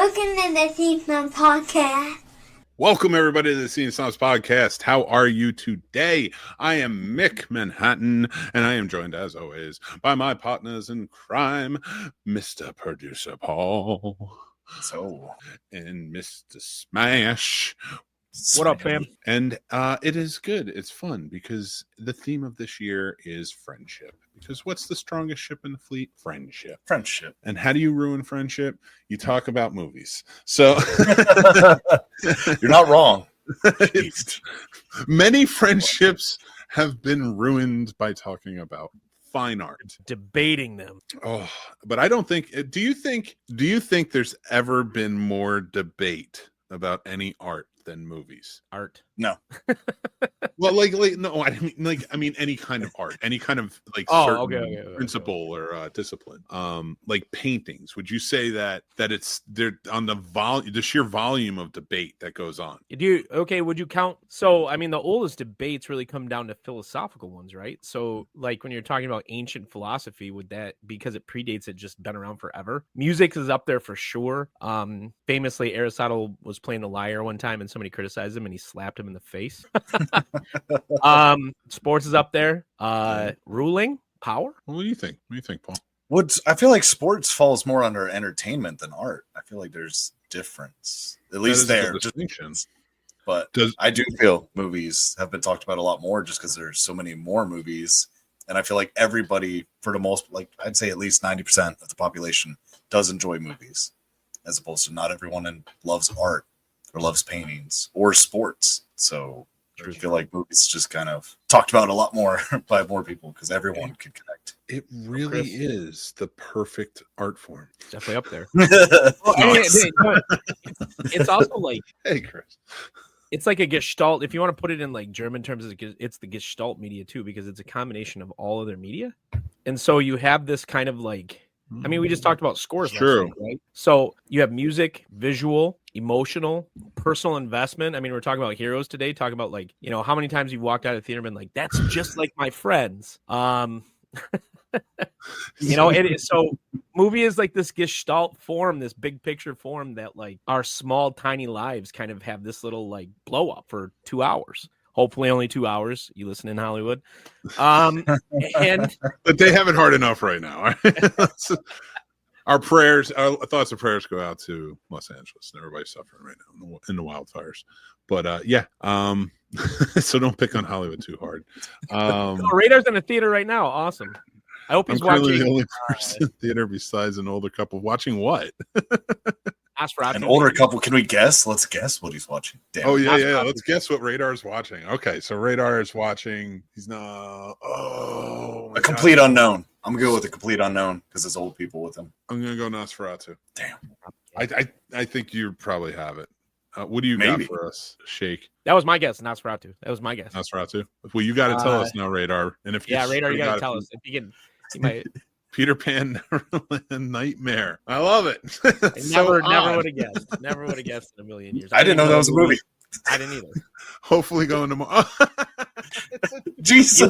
Welcome to the Snobs podcast. Welcome, everybody, to the Snobs podcast. How are you today? I am Mick Manhattan, and I am joined, as always, by my partners in crime, Mr. Producer Paul. And Mr. Smash. What up, fam? And it is good. It's fun because the theme of this year is friendship. Because what's the strongest ship in the fleet? Friendship. Friendship. And how do you ruin friendship? You talk about movies. So you're not wrong. Many friendships have been ruined by talking about fine art, debating them. Oh, but I don't think. Do you think there's ever been more debate about any art than movies? Art? No. Well, no, I mean any kind of art, any kind of certain principle or discipline. Like paintings. Would you say that it's there on the sheer volume of debate that goes on? Would you count? So I mean, the oldest debates really come down to philosophical ones, right? So like when you're talking about ancient philosophy, would that, because it predates it, just been around forever? Music is up there for sure. Famously, Aristotle was playing the lyre one time and somebody criticized him and he slapped him in the face. Sports is up there. Ruling power. What do you think? Paul? I feel like sports falls more under entertainment than art. I feel like there's difference, at least there. But I do feel movies have been talked about a lot more just because there's so many more movies, and I feel like everybody, for the most, like I'd say at least 90% of the population does enjoy movies, as opposed to not everyone loves art or loves paintings or sports. So I feel like movies just kind of talked about a lot more by more people because everyone can connect. It really is the perfect art form. Definitely up there. It's also like, hey, Chris. It's like a Gestalt. If you want to put it in like German terms, it's the Gestalt media too, because it's a combination of all other media. And so you have this kind of like, I mean, we just talked about scores. True. Week, right? So you have music, visual, emotional, personal investment. I mean, we're talking about heroes today, talking about like, you know, how many times you've walked out of theater and been like, that's just like my friends. You know, it is. So movie is like this Gestalt form, this big picture form that like our small, tiny lives kind of have this little like blow up for 2 hours. Hopefully only 2 hours. You listen in Hollywood. But they have it hard enough right now. Our thoughts and prayers go out to Los Angeles and everybody suffering right now in the wildfires. But so don't pick on Hollywood too hard. Radar's in the theater right now. Awesome. I hope he's watching. The only person in the theater besides an older couple watching what? An older couple. Can we guess? Let's guess what he's watching. Damn. Oh yeah. Let's guess what Radar's watching. Okay, so Radar is watching. He's not. Oh, a complete unknown. I'm gonna go with a complete unknown because it's old people with him. I'm gonna go Nosferatu. Damn. I think you probably have it. What do you got for us, Shake? That was my guess. Nosferatu. That was my guess. Nosferatu. Well, you got to tell us now, Radar. And if Radar, you got to tell us. If you can, you might. Peter Pan Neverland Nightmare. I love it. Never would have guessed. Never would have guessed in a million years. I didn't know that was a movie. I didn't either. Hopefully going Jesus.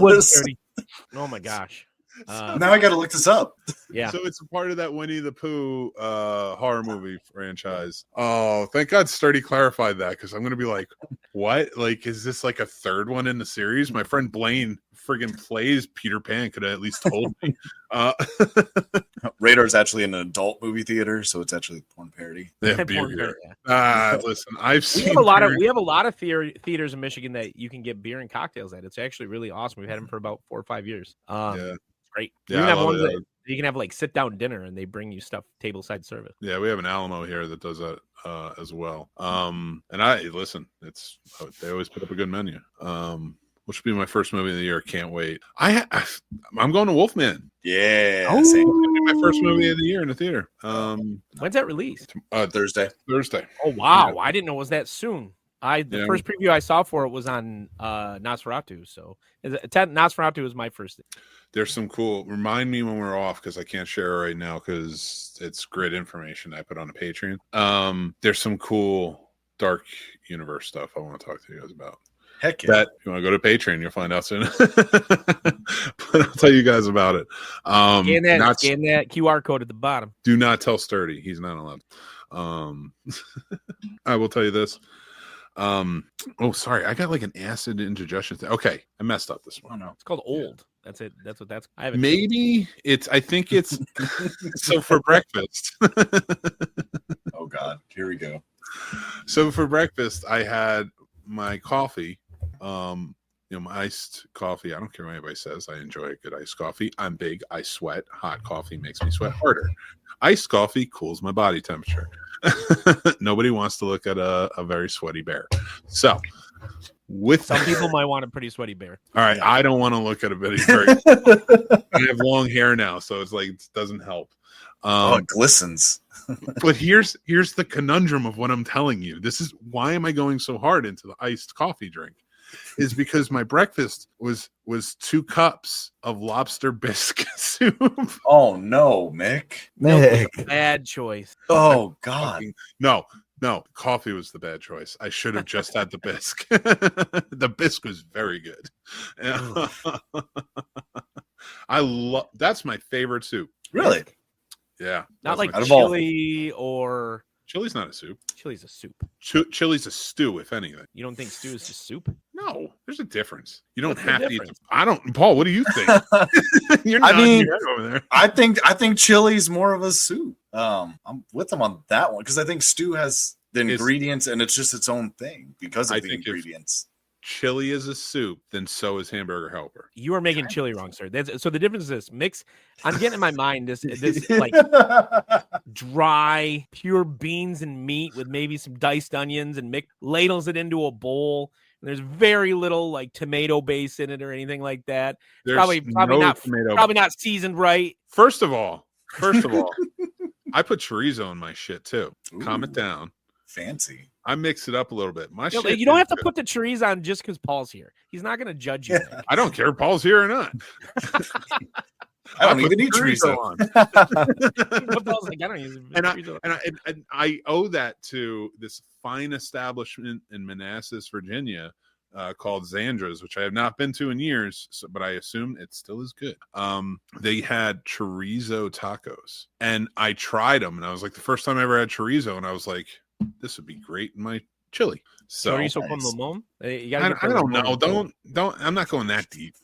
Oh my gosh. Now I got to look this up. Yeah. So it's a part of that Winnie the Pooh horror movie franchise. Oh, thank God Sturdy clarified that because I'm going to be like, what? Like, is this like a third one in the series? My friend Blaine friggin' plays Peter Pan. Could have at least told me. Radar is actually in an adult movie theater, so it's actually a porn parody. They have beer here. Listen, we have a lot of theaters in Michigan that you can get beer and cocktails at. It's actually really awesome. We've had them for about 4 or 5 years. Yeah. Great. Yeah, you can have ones that you can have like sit down dinner and they bring you stuff tableside service. Yeah, we have an Alamo here that does that as well. And they always put up a good menu. Which will be my first movie of the year. Can't wait. I'm going to Wolfman. Yeah, it's gonna be my first movie of the year in the theater. When's that released? Thursday. Oh wow, yeah. I didn't know it was that soon. The first preview I saw for it was on Nosferatu. So Nosferatu was my first thing. There's some cool. Remind me when we're off because I can't share it right now because it's great information I put on a Patreon. There's some cool Dark Universe stuff I want to talk to you guys about. Heck yeah. That you want to go to Patreon, you'll find out soon. But I'll tell you guys about it. Scan that QR code at the bottom. Do not tell Sturdy. He's not allowed. I will tell you this. Oh, sorry, I got like an acid indigestion thing. Okay, I messed up this one. Oh no, it's called old. That's it. That's what that's. I have Maybe it's. I think it's. So for breakfast. Oh God, here we go. So for breakfast, I had my coffee. My iced coffee. I don't care what anybody says. I enjoy a good iced coffee. I'm big. I sweat. Hot coffee makes me sweat harder. Iced coffee cools my body temperature. Nobody wants to look at a very sweaty bear. So with some people might want a pretty sweaty bear. All right, I don't want to look at a very. I have long hair now, so it's like it doesn't help. It glistens. But here's the conundrum of what I'm telling you. This is why am I going so hard into the iced coffee drink? Is because my breakfast was 2 cups of lobster bisque soup. Oh no, Mick. Bad choice. Oh God. No, coffee was the bad choice. I should have just had the bisque. The bisque was very good. That's my favorite soup. Really? Yeah. Not like chili or chili's not a soup. Chili's a soup. Chili's a stew, if anything. You don't think stew is just soup? No, there's a difference. You don't What's have the to eat. difference? I don't. Paul, what do you think? You're not over there. I think chili's more of a soup. I'm with them on that one because I think stew has the ingredients and it's just its own thing because of the ingredients. Chili is a soup, then so is hamburger helper. You are making chili wrong, sir. So the difference is this mix. I'm getting in my mind this like dry, pure beans and meat with maybe some diced onions, and Mick ladles it into a bowl. And there's very little like tomato base in it or anything like that. Probably not seasoned right. First of all, I put chorizo in my shit too. Ooh, calm it down. Fancy. I mix it up a little bit. You don't have to put the chorizo on just because Paul's here. He's not going to judge you. I don't care if Paul's here or not. I don't even need chorizo on. Paul's like, I don't use chorizo. And I owe that to this fine establishment in Manassas, Virginia, called Zandra's, which I have not been to in years, but I assume it still is good. They had chorizo tacos, and I tried them, and I was like, the first time I ever had chorizo, and I was like, this would be great in my chili. So chorizo con limón? I don't know. Don't. I'm not going that deep.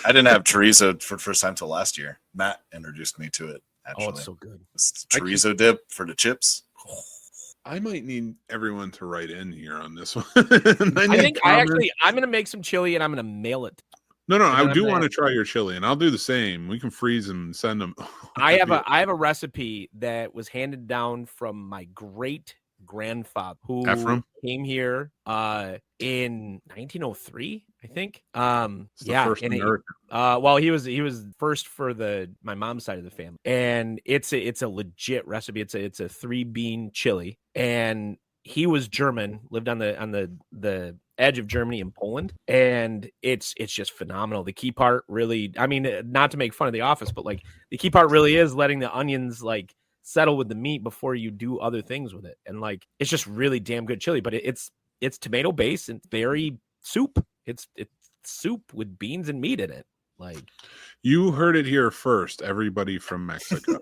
I didn't have chorizo for the first time till last year. Matt introduced me to it. Actually. Oh, it's so good. It's chorizo dip for the chips. I might need everyone to write in here on this one. I'm going to make some chili and I'm going to mail it. No, I do want to try your chili, and I'll do the same. We can freeze them and send them. I have a recipe that was handed down from my great grandfather who came here in 1903, I think. Well, he was first for my mom's side of the family, and it's a legit recipe. It's a 3-bean chili, and he was German, lived on the edge of Germany and Poland, and it's just phenomenal. The key part really, I mean, not to make fun of The Office, but like the key part really is letting the onions like settle with the meat before you do other things with it, and like it's just really damn good chili. But it's tomato based and very soup. It's soup with beans and meat in it. Like, you heard it here first, everybody from Mexico.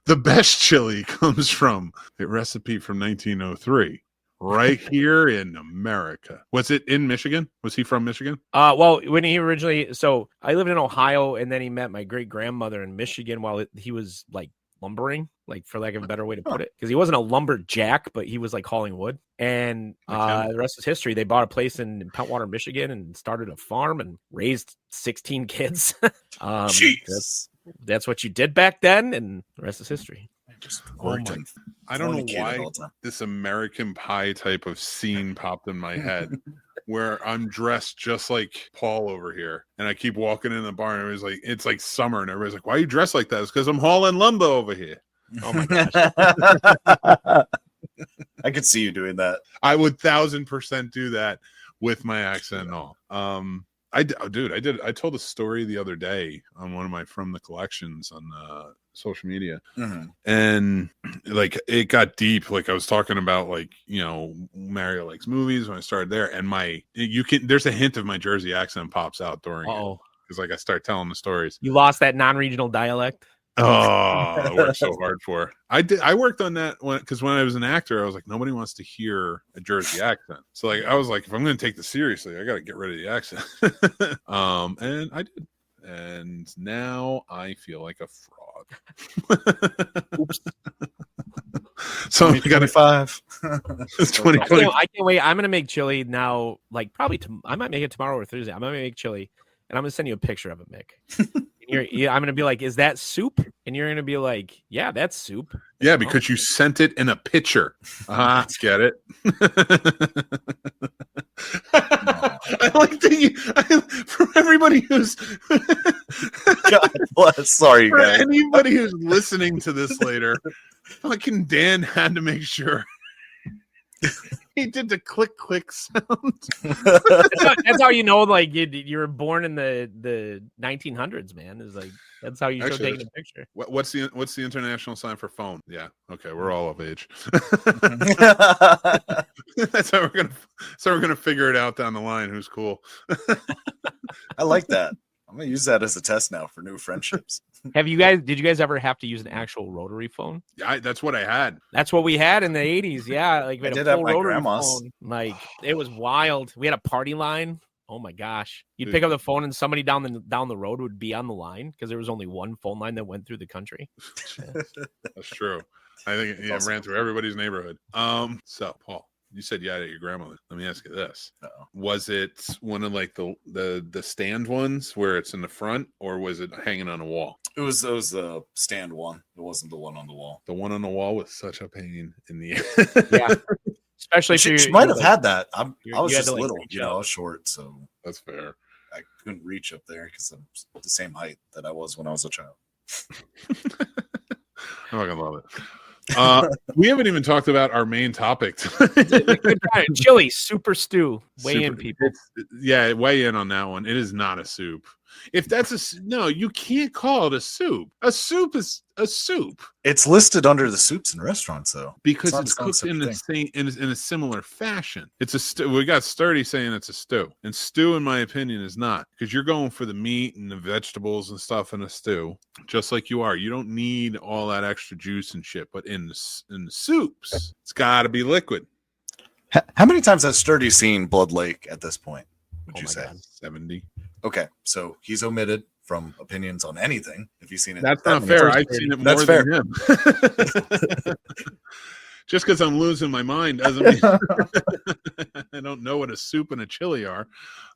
The best chili comes from a recipe from 1903. Right here in America. Was it in Michigan? Was he from Michigan? Well, when he originally, so I lived in Ohio, and then he met my great grandmother in Michigan while he was like lumbering, like for lack of a better way to put it, because he wasn't a lumberjack, but he was like hauling wood. And the rest is history. They bought a place in Pentwater, Michigan, and started a farm and raised 16 kids. Jeez. That's what you did back then, and the rest is history. I don't know why this American Pie type of scene popped in my head where I'm dressed just like Paul over here, and I keep walking in the barn, and it's like summer, and everybody's like, why are you dressed like that? It's because I'm hauling lumber over here. Oh my gosh. I could see you doing that. I would 1,000% do that with my accent and all. I told a story the other day on one of my From the Collections on social media, and like it got deep. Like I was talking about, like, you know, Mario likes movies when I started there, and there's a hint of my Jersey accent pops out during it, because like I start telling the stories. You lost that non-regional dialect. Oh, I worked so hard for. I worked on that because when I was an actor, I was like, nobody wants to hear a Jersey accent. So like, I was like, if I'm going to take this seriously, I got to get rid of the accent. And I did. And now I feel like a fraud. Oops. So you got 25. It's 2020. I can't wait. I'm gonna make chili now. Like probably I might make it tomorrow or Thursday. I'm gonna make chili, and I'm gonna send you a picture of it, Mick. I'm gonna be like, "Is that soup?" And you're gonna be like, "Yeah, that's soup." Yeah, because you sent it in a picture. Get it? I like that for everybody who's God bless. Sorry, for guys. anybody who's listening to this later, fucking Dan had to make sure he did the click sound. That's how you know, like you were born in the 1900s, man. Is like that's how you show taking a picture. What's the international sign for phone? Yeah, okay, we're all of age. That's how we're gonna figure it out down the line. Who's cool? I like that. I'm gonna use that as a test now for new friendships. Did you guys ever have to use an actual rotary phone? Yeah, that's what I had. That's what we had in the 80s. Yeah, like we had I did a have full my rotary grandma's. phone. Like it was wild. We had a party line. Oh my gosh! You'd pick up the phone and somebody down the road would be on the line because there was only one phone line that went through the country. That's true. I think it ran through everybody's neighborhood. So Paul, you said you had it at your grandmother. Let me ask you this: Was it one of like the stand ones where it's in the front, or was it hanging on a wall? It was the stand one. It wasn't the one on the wall. The one on the wall was such a pain in the Yeah. Especially she might have had that. I was just little, I was short, so that's fair. I couldn't reach up there because I'm the same height that I was when I was a child. I'm not gonna love it. We haven't even talked about our main topic. Chili super stew. Weigh in, people. Yeah, weigh in on that one. It is not a soup. If that's no, you can't call it a soup. A soup is a soup. It's listed under the soups in restaurants, though, because it's cooked in the same in a similar fashion. It's a stew. We got Sturdy saying it's a stew, and stew, in my opinion, is not, because you're going for the meat and the vegetables and stuff in a stew, just like you are. You don't need all that extra juice and shit. But in the soups, it's got to be liquid. How many times has Sturdy seen Blood Lake at this point? Would you say 70? Okay, so he's omitted from opinions on anything. If you've seen it, that's not fair. I've seen it more than him. Just because I'm losing my mind doesn't mean I don't know what a soup and a chili are.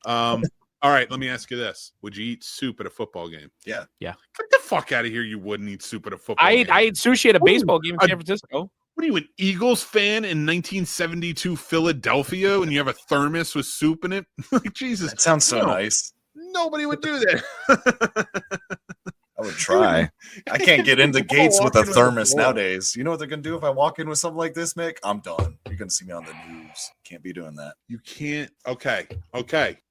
All right, let me ask you this: would you eat soup at a football game? Yeah. Get the fuck out of here! You wouldn't eat soup at a football game. I ate sushi at a baseball game in San Francisco. What are you, an Eagles fan in 1972 Philadelphia, and you have a thermos with soup in it? Like, Jesus, that sounds so nice. Nobody would do that. I would try. I can't get into gates with a thermos nowadays. You know what they're going to do if I walk in with something like this, Mick? I'm done. You're going to see me on the news. Can't be doing that. You can't. Okay.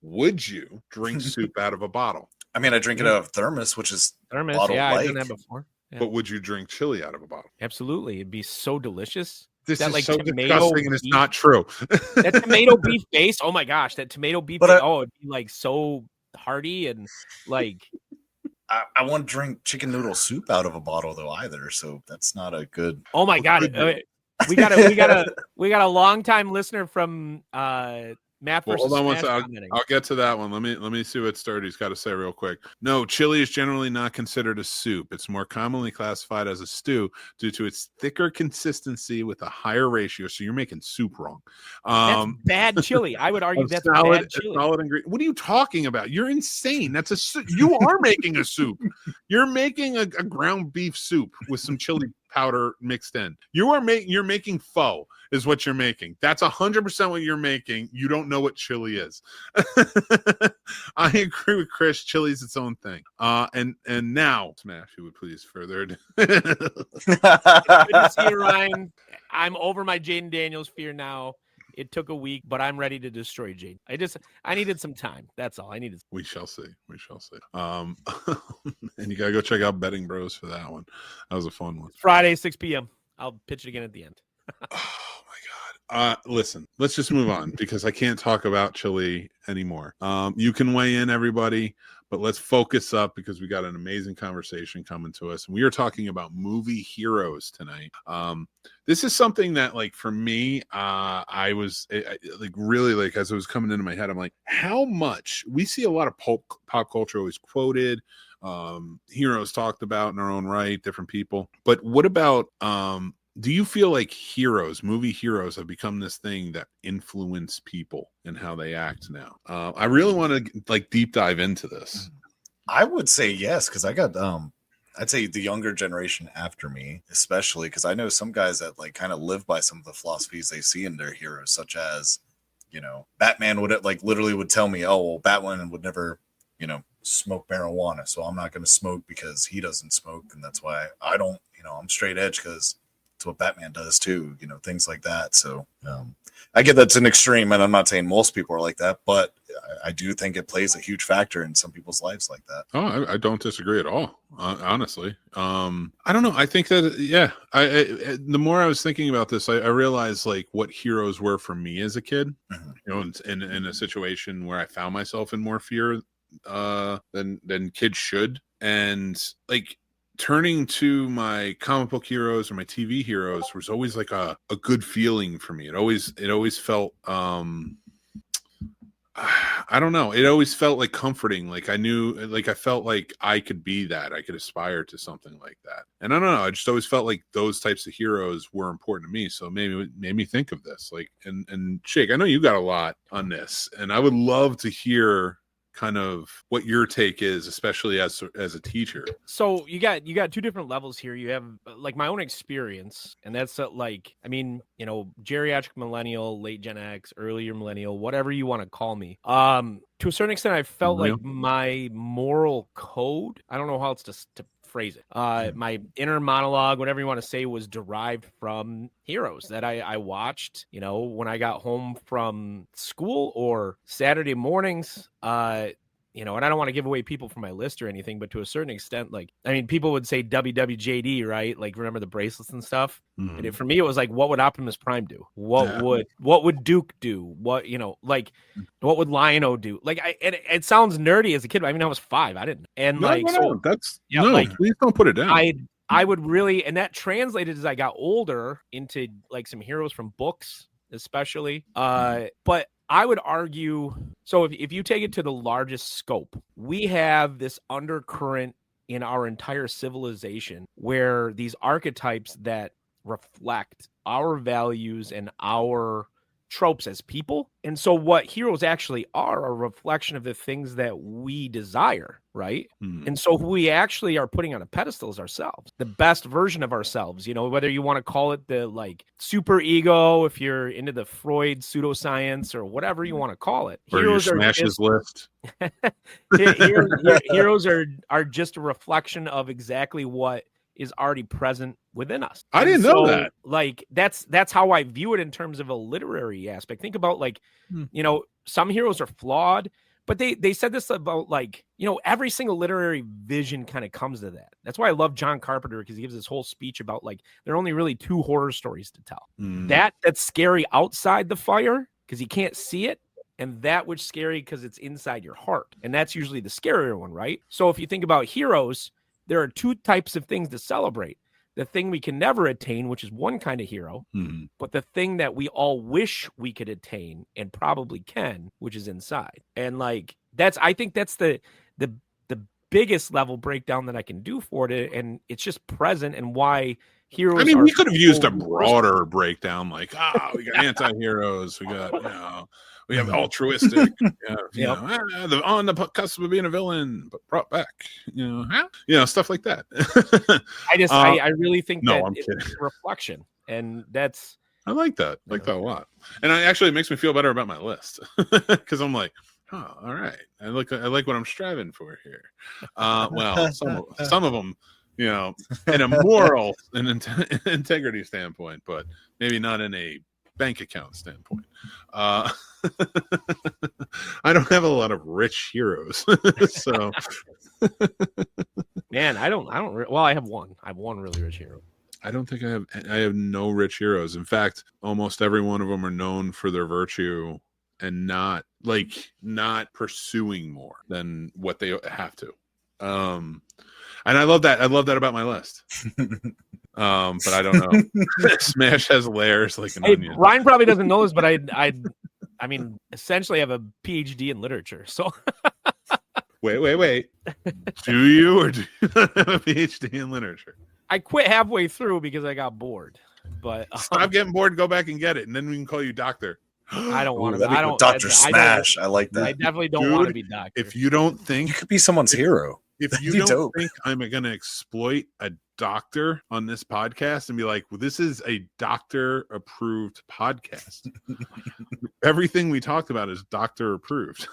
Would you drink soup out of a bottle? I mean, I drink it out of thermos, which is thermos. Yeah, I've done that before. Yeah. But would you drink chili out of a bottle? Absolutely. It'd be so delicious. This that, is like, so disgusting, and it's not true. That tomato beef base. Oh my gosh, that tomato beef. It'd be like so hearty and like. I won't drink chicken noodle soup out of a bottle though either. So that's not a good. Oh my god, we got a long time listener from Matt versus hold on one Smash second. I'll get to that one. Let me see what Sturdy's got to say real quick. No, chili is generally not considered a soup. It's more commonly classified as a stew due to its thicker consistency with a higher ratio. So you're making soup wrong. That's bad chili. I would argue that's solid, bad chili. Solid ingredient. What are you talking about? You're insane. That's a soup. You are making a soup. You're making a ground beef soup with some chili powder mixed in. You're making pho is what you're making. That's 100% what you're making. You don't know what chili is. I agree with Chris. Chili is its own thing. And now, Smash, you would please further. Good to see you, Ryan. I'm over my Jaden Daniels fear now. It took a week, but I'm ready to destroy Jade. I needed some time. That's all I needed. We shall see. And you gotta go check out Betting Bros for that one. That was a fun one. Friday, 6 p.m. I'll pitch it again at the end. Oh my God. Listen, let's just move on because I can't talk about chili anymore. You can weigh in, everybody, but let's focus up because we got an amazing conversation coming to us. And we are talking about movie heroes tonight. This is something that, like, for me, I was like really, like, as it was coming into my head, I'm like, how much we see a lot of pop culture always quoted, heroes talked about in our own right, different people. But what about, do you feel like movie heroes have become this thing that influence people and how they act now? I really want to like deep dive into this. I would say yes, because I got I'd say the younger generation after me, especially because I know some guys that like kind of live by some of the philosophies they see in their heroes, such as, you know, Batman would like literally would tell me, oh, well, Batman would never, you know, smoke marijuana, so I'm not going to smoke because he doesn't smoke, and that's why I don't, you know, I'm straight edge because it's what Batman does too, you know, things like that. So I get that's an extreme, and I'm not saying most people are like that, but I do think it plays a huge factor in some people's lives like that. Oh, I don't disagree at all, honestly. I don't know. I think that, yeah, I the more I was thinking about this, I realized like what heroes were for me as a kid, you know, in a situation where I found myself in more fear than kids should. And like turning to my comic book heroes or my TV heroes was always like a good feeling for me. It always felt, I don't know. It always felt like comforting. Like I knew, like I felt like I could be that. I could aspire to something like that. And I don't know. I just always felt like those types of heroes were important to me. So maybe it made me think of this. Like, and Shake, I know you got a lot on this, and I would love to hear kind of what your take is, especially as a teacher. So you got two different levels here. You have like my own experience, and that's like, I mean, you know, geriatric millennial, late Gen X, earlier millennial, whatever you want to call me. To a certain extent, I felt like my moral code, I don't know how else to phrase it. My inner monologue, whatever you want to say, was derived from heroes that I watched, you know, when I got home from school or Saturday mornings. You know, and I don't want to give away people from my list or anything, but to a certain extent, like, I mean, people would say WWJD, right? Like, remember the bracelets and stuff? And for me, it was like, what would Optimus Prime do? What would Duke do? What, you know, like, what would Lion-O do? Like, it sounds nerdy as a kid, but I mean, I was 5. I didn't. And Please don't put it down. I would really, and that translated as I got older into like some heroes from books, especially. But I would argue, so if you take it to the largest scope, we have this undercurrent in our entire civilization where these archetypes that reflect our values and our tropes as people. And so what heroes actually are a reflection of the things that we desire, right? And so who we actually are putting on a pedestal is ourselves, the best version of ourselves, you know, whether you want to call it the like super ego, if you're into the Freud pseudoscience or whatever you want to call it. Or heroes your Smashes list. Heroes are just a reflection of exactly what is already present within us. I didn't know that. Like that's how I view it in terms of a literary aspect. Think about like, you know, some heroes are flawed, but they said this about like, you know, every single literary vision kind of comes to that. That's why I love John Carpenter, because he gives this whole speech about like there are only really 2 horror stories to tell. That's scary outside the fire because you can't see it, and that which scary because it's inside your heart. And that's usually the scarier one, right? So if you think about heroes, there are 2 types of things to celebrate. The thing we can never attain, which is one kind of hero, but the thing that we all wish we could attain and probably can, which is inside. And like, I think that's the biggest level breakdown that I can do for it. And it's just present, and why heroes. I mean, we could have used a broader breakdown, like, we got anti-heroes, we got, you know, we have altruistic, on the cusp of being a villain, but brought back, you know, stuff like that. I really think no, that I'm it's kidding. a reflection, and that's. I like that. I like that a lot, and it makes me feel better about my list because I'm like, oh, all right, I like what I'm striving for here. Well, some of them, you know, in a moral and integrity standpoint, but maybe not in a bank account standpoint. I don't have a lot of rich heroes, so Man, I don't. Well, I have one. I have one really rich hero. I don't think I have no rich heroes. In fact, almost every one of them are known for their virtue and not pursuing more than what they have to. And I love that. I love that about my list. But I don't know. Smash has layers like an onion. Ryan probably doesn't know this, but I mean, essentially, I have a PhD in literature. So wait. Do you or do you not have a PhD in literature? I quit halfway through because I got bored. But stop getting bored. Go back and get it, and then we can call you doctor. I don't want to. I don't. Dr. Smash. I like that. I definitely don't want to be doctor. If you don't think you could be someone's hero. If you don't think I'm going to exploit a doctor on this podcast and be like, well, this is a doctor approved podcast. Everything we talked about is doctor approved.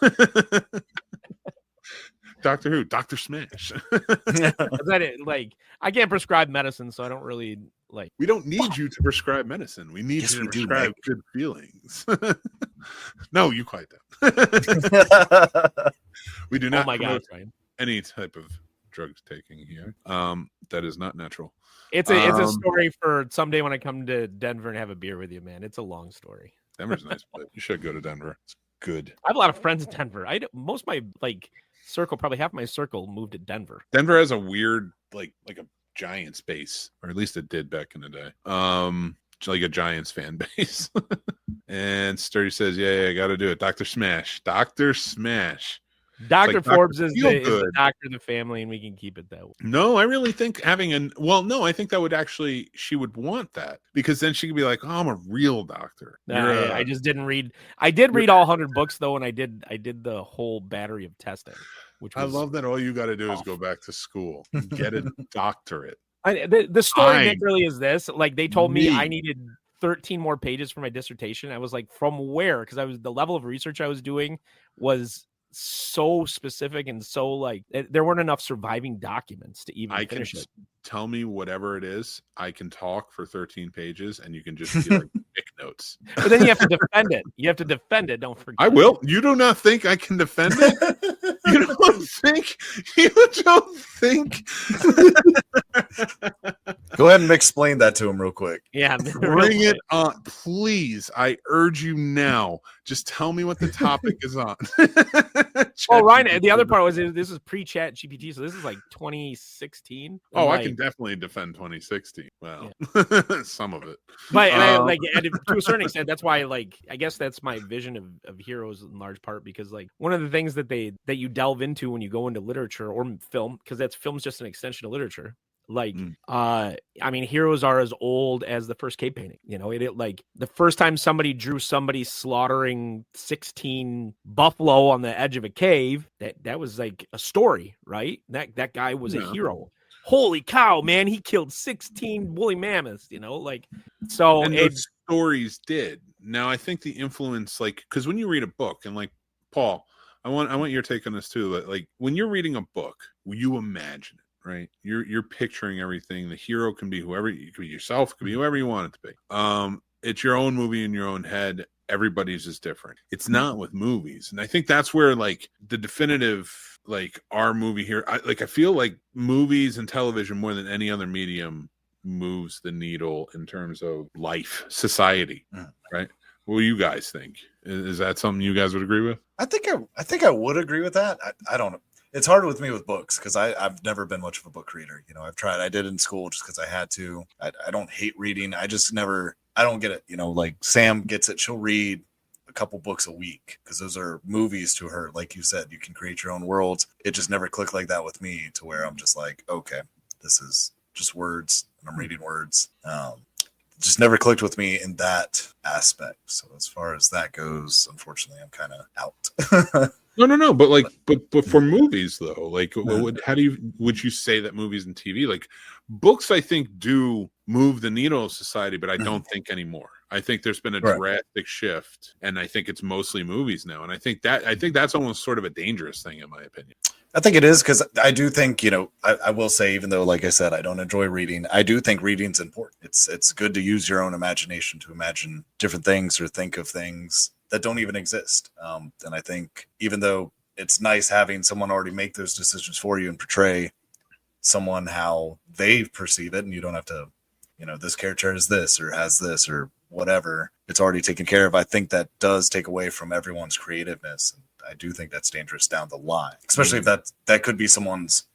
Doctor who? Dr. Smash. Like, I can't prescribe medicine, so I don't really like. We don't need you to prescribe medicine. We need you to prescribe good feelings. No, you quite don't. We do not. Oh my God, Ryan. Any type of drug taking here. That is not natural. It's a story for someday when I come to Denver and have a beer with you, man. It's a long story. Denver's a nice place. You should go to Denver. It's good. I have a lot of friends in Denver. Most of my circle, probably half my circle, moved to Denver. Denver has a weird like a Giants base, or at least it did back in the day. Like a Giants fan base. And Sturdy says, yeah, I got to do it. Dr. Smash. Dr. Smash. Dr. Forbes is the doctor of the family, and we can keep it that way. No, I really think I think that would actually, she would want that, because then she could be like, oh, I'm a real doctor. I just didn't read. I did read all 100 books though, and I did the whole battery of testing. Which I love that all you got to do is go back to school and get a doctorate. The story Nick, really is this. Like, they told me I needed 13 more pages for my dissertation. I was like, from where? Because the level of research I was doing was so specific and so like there weren't enough surviving documents to even finish it. Tell me whatever it is. I can talk for 13 pages and you can just be like Mick notes. But then you have to defend it. You have to defend it. Don't forget. I will. You do not think I can defend it? You don't think? Go ahead and explain that to him real quick. Yeah. Bring it on. Please. I urge you now. Just tell me what the topic is on. Well, Ryan, the other part was this is pre-chat GPT, so this is like 2016. Oh, I can definitely defend 2016. Well, yeah. Some of it. But and to a certain extent, that's why I guess that's my vision of heroes in large part, because one of the things that you delve into when you go into literature or film, because film's just an extension of literature. I mean, heroes are as old as the first cave painting. The first time somebody drew somebody slaughtering 16 buffalo on the edge of a cave, that was like a story, right? That guy was a hero. Holy cow, man, he killed 16 woolly mammoths, so and those stories did. Now I think the influence, because when you read a book, and Paul, I want your take on this too. When you're reading a book, you imagine it. Right, you're picturing everything. The hero can be whoever, you could be yourself, could be whoever you want it to be. It's your own movie in your own head. Everybody's is different. It's not with movies, and I think that's where the definitive our movie here. I feel like movies and television more than any other medium moves the needle in terms of life, society. Right? What do you guys think? Is that something you guys would agree with? I think I would agree with that. I don't know. It's hard with me with books because I've never been much of a book reader. I've tried. I did in school just because I had to. I don't hate reading. I don't get it. Sam gets it. She'll read a couple books a week because those are movies to her. Like you said, you can create your own worlds. It just never clicked like that with me, to where I'm just like, okay, this is just words and I'm reading words. Just never clicked with me in that aspect. So as far as that goes, unfortunately, I'm kind of out. No. But for movies though, would you say that movies and TV, books, I think do move the needle of society, but I don't think anymore. I think there's been a drastic shift, and I think it's mostly movies now. And I think that's almost sort of a dangerous thing, in my opinion. I think it is, because I do think, I will say, even though, like I said, I don't enjoy reading, I do think reading's important. It's good to use your own imagination to imagine different things or think of things that don't even exist. And I think even though it's nice having someone already make those decisions for you and portray someone how they perceive it, and you don't have to, this character is this or has this or whatever. It's already taken care of. I think that does take away from everyone's creativeness. And I do think that's dangerous down the line, especially if that could be someone's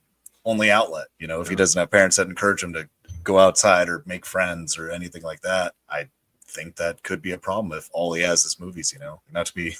only outlet. If he doesn't have parents that encourage him to go outside or make friends or anything like that, I think that could be a problem if all he has is movies. Not to be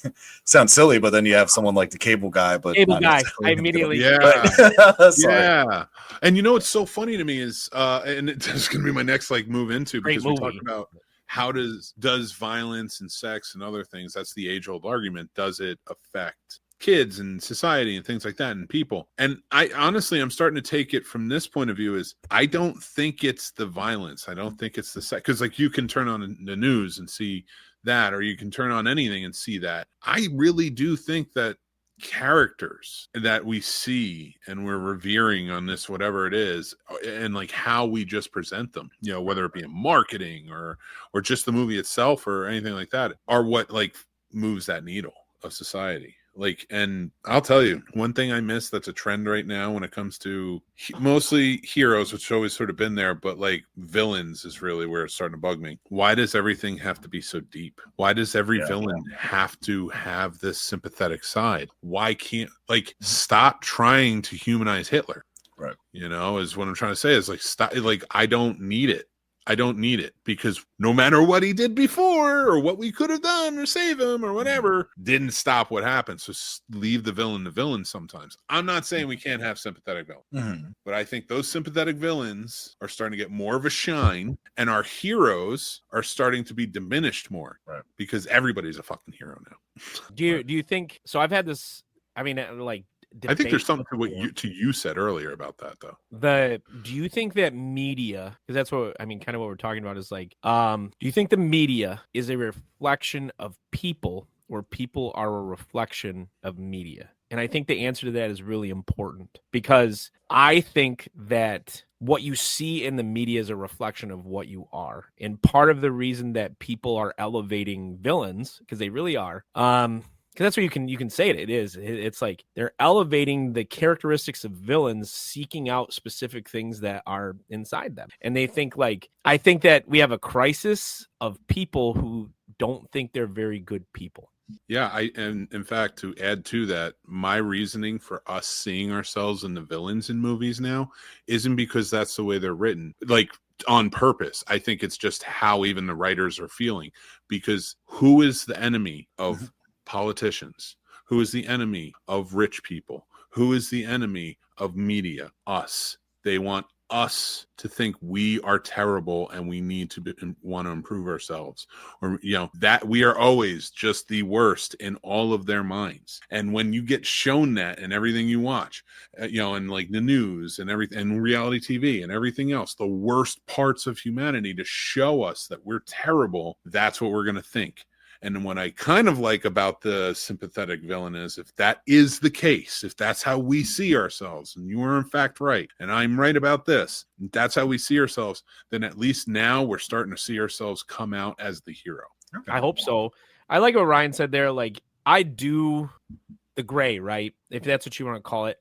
sound silly, but then you have someone like the cable guy. But I immediately yeah. And what's so funny to me is, and it's going to be my next move into, because we talk about how does violence and sex and other things, that's the age-old argument, does it affect kids and society and things like that and people? And I honestly, I'm starting to take it from this point of view, is I don't think it's the violence. I don't think it's the sex, because you can turn on the news and see that, or you can turn on anything and see that. I really do think that characters that we see and we're revering on this, whatever it is, and how we just present them, whether it be in marketing or just the movie itself or anything like that, are what moves that needle of society. And I'll tell you, one thing I miss that's a trend right now when it comes to mostly heroes, which has always sort of been there, but villains is really where it's starting to bug me. Why does everything have to be so deep? Why does every villain have to have this sympathetic side? Why can't, stop trying to humanize Hitler? Right. Is what I'm trying to say, is stop, I don't need it. I don't need it, because no matter what he did before or what we could have done or save him or whatever, didn't stop what happened. So leave the villain sometimes. I'm not saying we can't have sympathetic villains, but I think those sympathetic villains are starting to get more of a shine, and our heroes are starting to be diminished more, right? Because everybody's a fucking hero now. Do you think so? I've had this, I think there's something to what you said earlier about that, though. Do you think that media, because that's what kind of what we're talking about, is do you think the media is a reflection of people, or people are a reflection of media? And I think the answer to that is really important, because I think that what you see in the media is a reflection of what you are. And part of the reason that people are elevating villains, because they really are, because that's what you can say it. It's they're elevating the characteristics of villains, seeking out specific things that are inside them. And they think I think that we have a crisis of people who don't think they're very good people. Yeah, and in fact, to add to that, my reasoning for us seeing ourselves in the villains in movies now isn't because that's the way they're written, on purpose. I think it's just how even the writers are feeling, because who is the enemy of politicians? Who is the enemy of rich people? Who is the enemy of media? Us. They want us to think we are terrible and we need to want to improve ourselves, or that we are always just the worst in all of their minds. And when you get shown that in everything you watch, and the news and everything, and reality TV and everything else, the worst parts of humanity, to show us that we're terrible, that's what we're going to think. And what I kind of like about the sympathetic villain is, if that is the case, if that's how we see ourselves, and you are in fact right, and I'm right about this, that's how we see ourselves, then at least now we're starting to see ourselves come out as the hero. Okay. I hope so. I like what Ryan said there. I do the gray, right? If that's what you want to call it.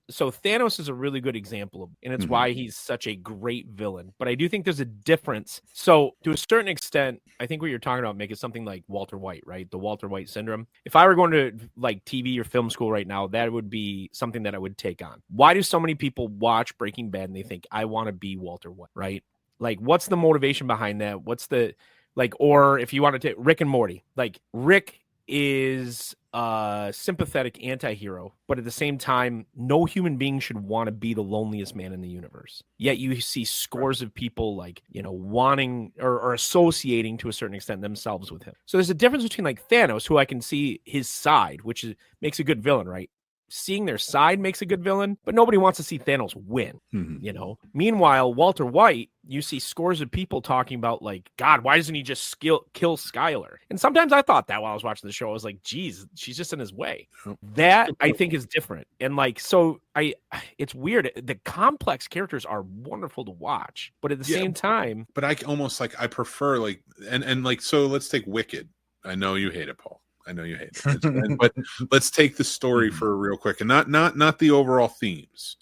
So Thanos is a really good example, and it's why he's such a great villain. But I do think there's a difference. So to a certain extent, I think what you're talking about, Mick, is something like Walter White, right? The Walter White syndrome. If I were going to TV or film school right now, that would be something that I would take on. Why do so many people watch Breaking Bad and they think, I want to be Walter White, right? What's the motivation behind that? What's the or if you want to take Rick and Morty, Rick is a sympathetic anti-hero, but at the same time, no human being should want to be the loneliest man in the universe. Yet you see scores of people wanting or associating to a certain extent themselves with him. So there's a difference between Thanos, who I can see his side, which makes a good villain, right? Seeing their side makes a good villain, but nobody wants to see Thanos win, Meanwhile, Walter White, you see scores of people talking about God, why doesn't he just kill Skylar? And sometimes I thought that while I was watching the show, I was like, geez, she's just in his way. That I think is different. And it's weird. The complex characters are wonderful to watch, but at the same time, but I almost I prefer so let's take Wicked. I know you hate it, Paul. I know you hate it. But let's take the story for real quick, and not the overall themes.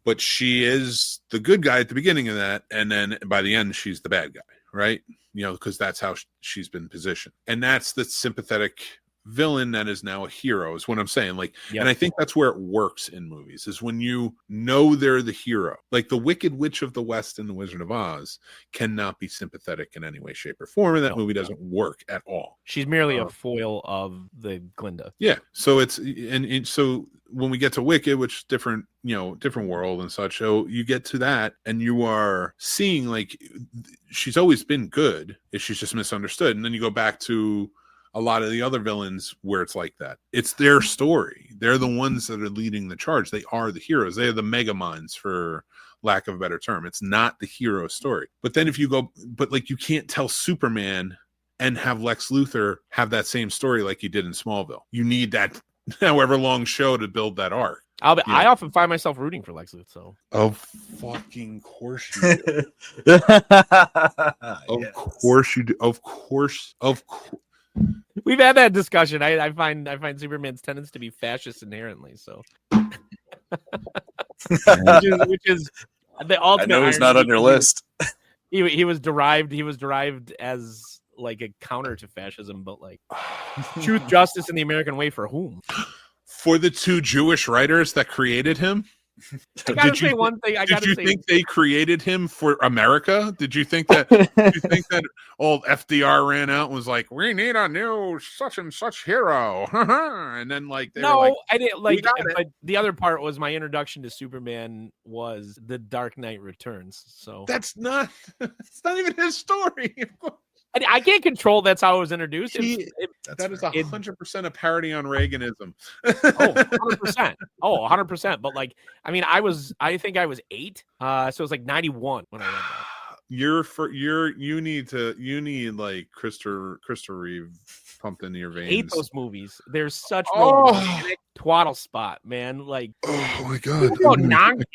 But she is the good guy at the beginning of that, and then by the end, she's the bad guy, right? Because that's how she's been positioned, and that's the sympathetic villain that is now a hero is what I'm saying. And I think that's where it works in movies is when you know they're the hero. Like the Wicked Witch of the West and the Wizard of Oz cannot be sympathetic in any way, shape, or form, and that movie doesn't work at all. She's merely a foil of the Glinda. Yeah. So it's and so when we get to Wicked, which different world and such, so you get to that and you are seeing like she's always been good, if she's just misunderstood. And then you go back to a lot of the other villains where it's like that. It's their story. They're the ones that are leading the charge. They are the heroes. They are the mega minds, for lack of a better term. It's not the hero story. But then if you go, you can't tell Superman and have Lex Luthor have that same story like you did in Smallville. You need that however long show to build that arc. I often find myself rooting for Lex Luthor. So. Of fucking course you do. Of course you do. Of course. We've had that discussion. I find Superman's tendencies to be fascist inherently. So, which is the ultimate. I know he's not on your list. He was derived as like a counter to fascism, but like truth, justice, and the American way for whom? For the two Jewish writers that created him. I gotta say one thing. Did you think they created him for America? Did you think that old FDR ran out and was like, "We need a new such and such hero," and then like they were like, I didn't like. But the other part was my introduction to Superman was The Dark Knight Returns. So it's not even his story. I can't control that's how it was introduced. That is 100% a parody on Reaganism. 100%. 100%. But like, I mean, I think I was 8. So it was like 91 when I read that. You need like Christopher Reeve pumped into your veins. I hate those movies. There's such twaddle spot, man. Like, oh my god,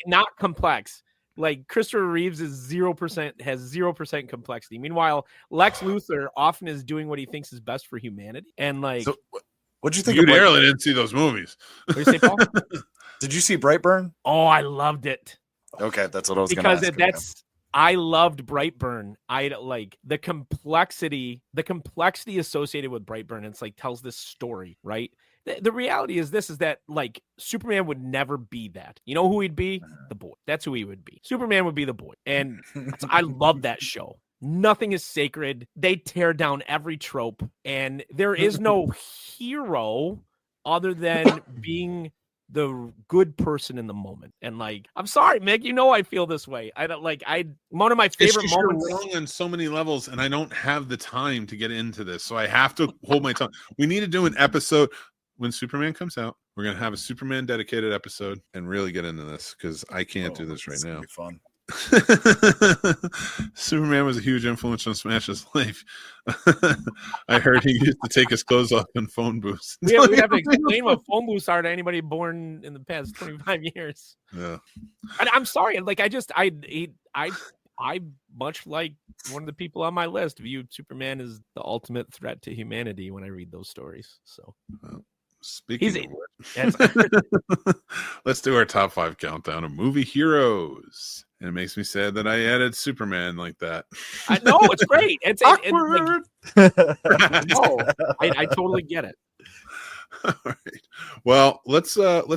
not complex. Like Christopher Reeves is 0% has 0% complexity. Meanwhile, Lex Luthor often is doing what he thinks is best for humanity. And like, so, what'd you think? You barely didn't see those movies. What do you say, Paul? Did you see Brightburn? Oh, I loved it. Okay, that's what I was going to ask. Because I loved Brightburn. I like the complexity associated with Brightburn. It's like tells this story, right? The reality is that like Superman would never be that. You know who he'd be? The boy. That's who he would be. Superman would be the boy. And I love that show. Nothing is sacred. They tear down every trope. And there is no hero other than being the good person in the moment. And like, I'm sorry, Mick, I feel this way. One of my favorite moments. You're wrong on so many levels, and I don't have the time to get into this. So I have to hold my tongue. We need to do an episode. When Superman comes out, we're going to have a Superman dedicated episode and really get into this because I can't do this right now. Fun. Superman was a huge influence on Smash's life. I heard he used to take his clothes off in phone booths. We have to explain what phone booths are to anybody born in the past 25 years. Yeah. I'm sorry. Like, I much like one of the people on my list viewed Superman as the ultimate threat to humanity when I read those stories. So. Speaking of which, let's do our top 5 countdown of movie heroes. And it makes me sad that I added Superman like that. I know, it's great. It's awkward. I totally get it. All right. Well, let's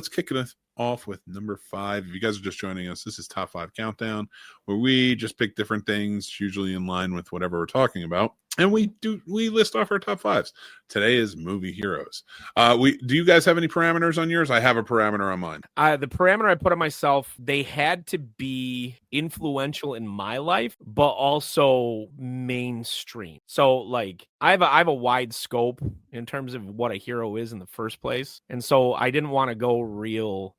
kick it off with number 5. If you guys are just joining us, this is top 5 countdown, where we just pick different things, usually in line with whatever we're talking about. And we list off our top 5s. Today is movie heroes. Do you guys have any parameters on yours? I have a parameter on mine. The parameter I put on myself, they had to be influential in my life, but also mainstream. So like I have a wide scope in terms of what a hero is in the first place. And so I didn't want to go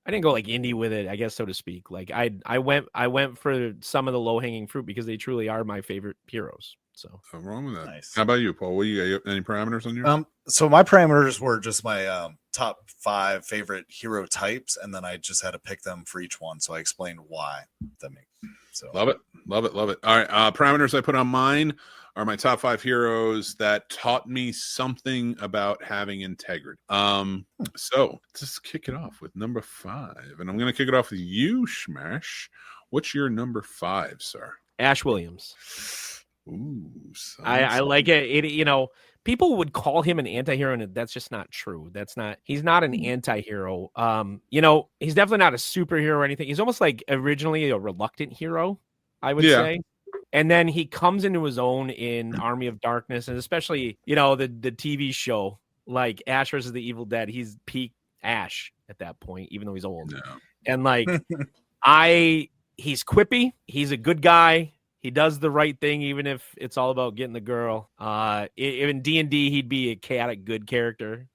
I didn't go like indie with it, I guess, so to speak. Like I went for some of the low hanging fruit because they truly are my favorite heroes. So nothing wrong with that. Nice. How about you, Paul? What you got? Any parameters on yours? So my parameters were just my top 5 favorite hero types, and then I just had to pick them for each one. So I explained why. So love it. All right, parameters I put on mine are my top 5 heroes that taught me something about having integrity. So just kick it off with number 5, and I'm going to kick it off with you, Schmash. What's your number 5, sir? Ash Williams. Ooh, I like it. People would call him an anti-hero, and that's just not true. He's not an anti-hero. He's definitely not a superhero or anything. He's almost like originally a reluctant hero, I would say. And then he comes into his own in Army of Darkness, and especially, the TV show, like Ash versus the Evil Dead. He's peak Ash at that point, even though he's old. No. And like, he's quippy. He's a good guy. He does the right thing, even if it's all about getting the girl. In D&D, he'd be a chaotic good character,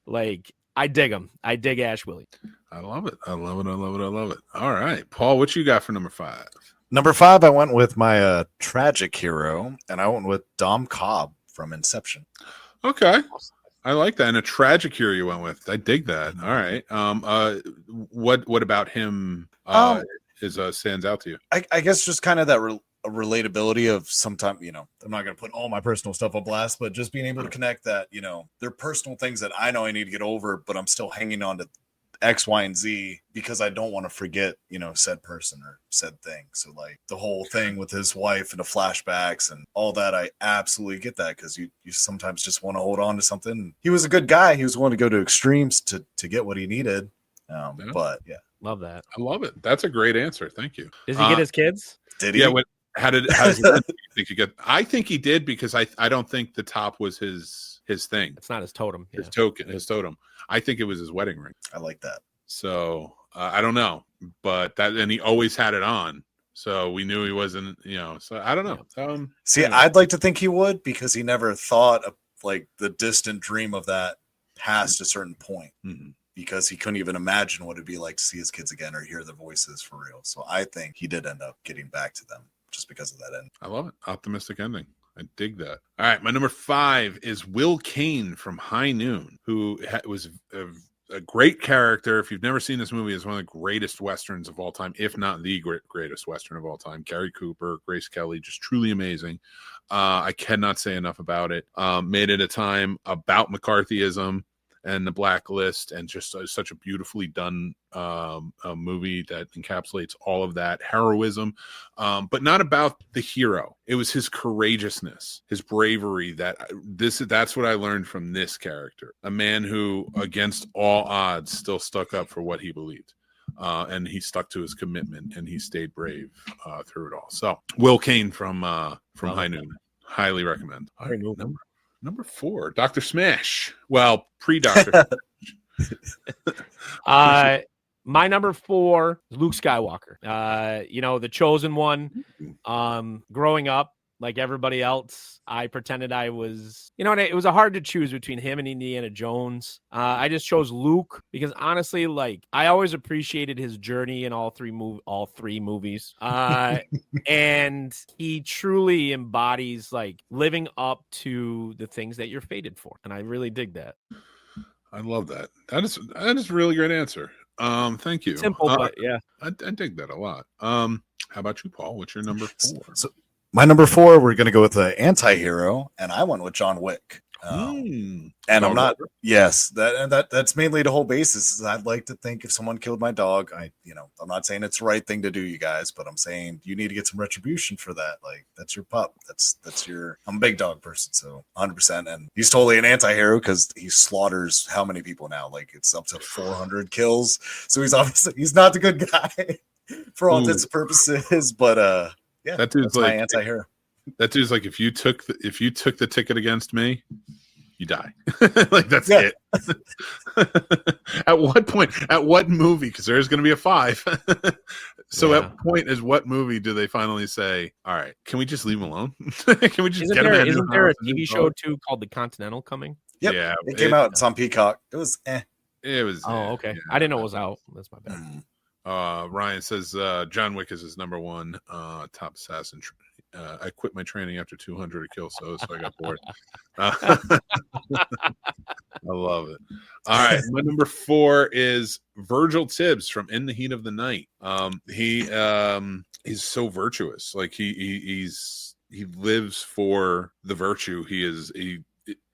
Like, I dig him. I dig Ash Williams. I love it. All right. Paul, what you got for number 5? Number 5, I went with my tragic hero, and I went with Dom Cobb from Inception. Okay. I like that. And a tragic hero you went with. I dig that. All right. What about him stands out to you? I guess just kind of that relatability of sometimes, I'm not going to put all my personal stuff on blast, but just being able to connect that, they're personal things that I know I need to get over, but I'm still hanging on to X, Y, and Z because I don't want to forget, said person or said thing. So like the whole thing with his wife and the flashbacks and all that, I absolutely get that because you sometimes just want to hold on to something. He was a good guy. He was willing to go to extremes to get what he needed. But yeah, love that. I love it. That's a great answer. Thank you. Does he get his kids? Did he? Yeah. How does he think he get? I think he did because I don't think the top was his thing. It's not his totem. His totem. I think it was his wedding ring. I like that. So I don't know, but and he always had it on, so we knew he wasn't. So I don't know. I'd like to think he would because he never thought of like the distant dream of that past a certain point. Mm-hmm. Because he couldn't even imagine what it'd be like to see his kids again or hear their voices for real. So I think he did end up getting back to them just because of that end. I love it. Optimistic ending. I dig that. All right. My number 5 is Will Kane from High Noon, who was a great character. If you've never seen this movie, it's one of the greatest Westerns of all time, if not the greatest Western of all time. Gary Cooper, Grace Kelly, just truly amazing. I cannot say enough about it. Made at a time about McCarthyism and the blacklist, and just such a beautifully done movie that encapsulates all of that heroism, but not about the hero. It was his courageousness, his bravery. That's what I learned from this character. A man who, against all odds, still stuck up for what he believed. And he stuck to his commitment, and he stayed brave through it all. So, Will Kane from High Noon, highly recommend. Number 4, Dr. Smash. Well, pre-Dr. My number 4 is Luke Skywalker. The chosen one. Growing up, like everybody else, I pretended I was, and it was hard to choose between him and Indiana Jones. I just chose Luke because honestly, like I always appreciated his journey in all three movies. And he truly embodies like living up to the things that you're fated for. And I really dig that. I love that. That is a really great answer. Thank you. Simple, but yeah. I dig that a lot. How about you, Paul? What's your number 4? So my number 4, we're going to go with the anti-hero, and I went with John Wick. And I'm not. Yes, that's mainly the whole basis. I'd like to think if someone killed my dog, I'm not saying it's the right thing to do, you guys, but I'm saying you need to get some retribution for that. Like that's your pup. That's your. I'm a big dog person, so 100%. And he's totally an anti-hero because he slaughters how many people now? Like it's up to 400 kills. So he's not the good guy for all intents and purposes. But yeah, that dude's that's my anti-hero. That dude's like, if you took the ticket against me, you die. Like that's it. At what point? At what movie? Because there's going to be a 5. So at what movie do they finally say, "All right, can we just leave him alone? Can we just get him?" Isn't there a TV show too called The Continental coming? Yep. Yeah, it came out. It's on Peacock. It was. It was. Oh, okay. Yeah. I didn't know it was out. That's my bad. Ryan says John Wick is his number 1 top assassin. I quit my training after 200 kill, so I got bored. I love it. All right, my number 4 is Virgil Tibbs from In the Heat of the Night. he's so virtuous. Like he lives for the virtue.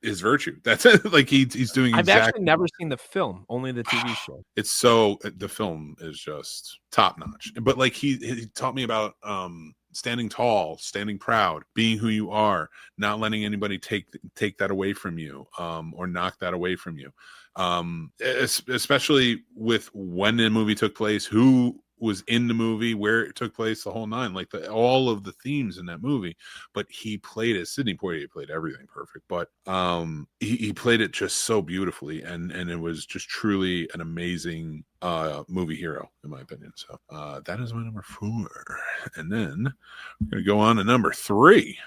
His virtue. That's it. Like he's doing. I've actually never seen the film, only the TV show. It's so the film is just top notch. But like he taught me about standing tall, standing proud, being who you are, not letting anybody take that away from you, or knock that away from you. Especially with when the movie took place, who was in the movie, where it took place, the whole nine, like all of the themes in that movie. But he played it. Sidney Poitier played everything perfect, but he played it just so beautifully, and it was just truly an amazing movie hero, in my opinion. So that is my number 4, and then we're gonna go on to number 3,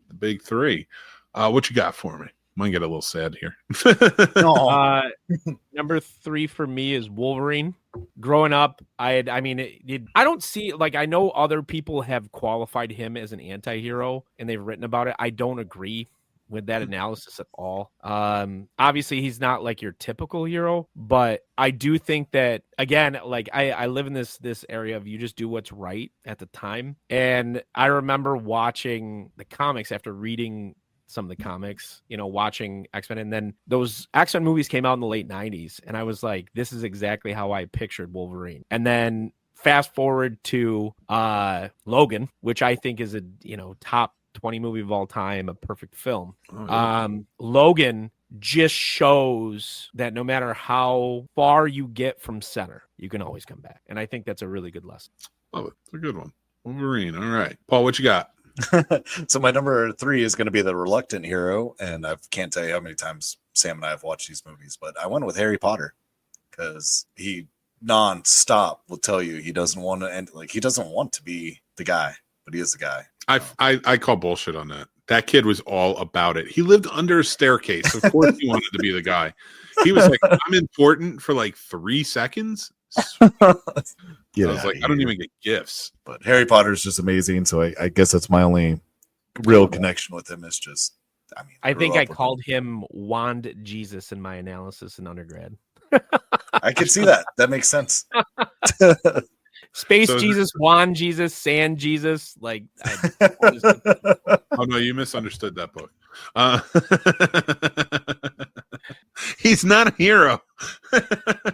the big 3. What you got for me? Might get a little sad here. Number 3 for me is Wolverine. Growing up, I don't see, like, I know other people have qualified him as an anti-hero and they've written about it. I don't agree with that analysis at all. Obviously he's not like your typical hero, but I do think that, again, like I live in this area of you just do what's right at the time. And I remember watching the comics after reading some of the comics, watching X-Men, and then those X-Men movies came out in the late 90s, and I was like, this is exactly how I pictured Wolverine. And then fast forward to Logan, which I think is a top 20 movie of all time, a perfect film. Oh, yeah. Logan just shows that no matter how far you get from center, you can always come back, and I think that's a really good lesson. Love it. It's a good one. Wolverine. All right, Paul, what you got? So my number 3 is going to be the reluctant hero, and I can't tell you how many times Sam and I have watched these movies, but I went with Harry Potter because he non-stop will tell you he doesn't want to end, like he doesn't want to be the guy, but he is the guy. I call bullshit on that. That kid was all about it. He lived under a staircase. Of course he wanted to be the guy. He was like, I'm important for like 3 seconds. I was like, I don't even get gifts. But Harry Potter is just amazing. So I guess that's my only real connection with him. Is just, I think I called him Wand Jesus in my analysis in undergrad. I can see that. That makes sense. Space Jesus, Wand Jesus, Sand Jesus. Like, oh no, you misunderstood that book. He's not a hero.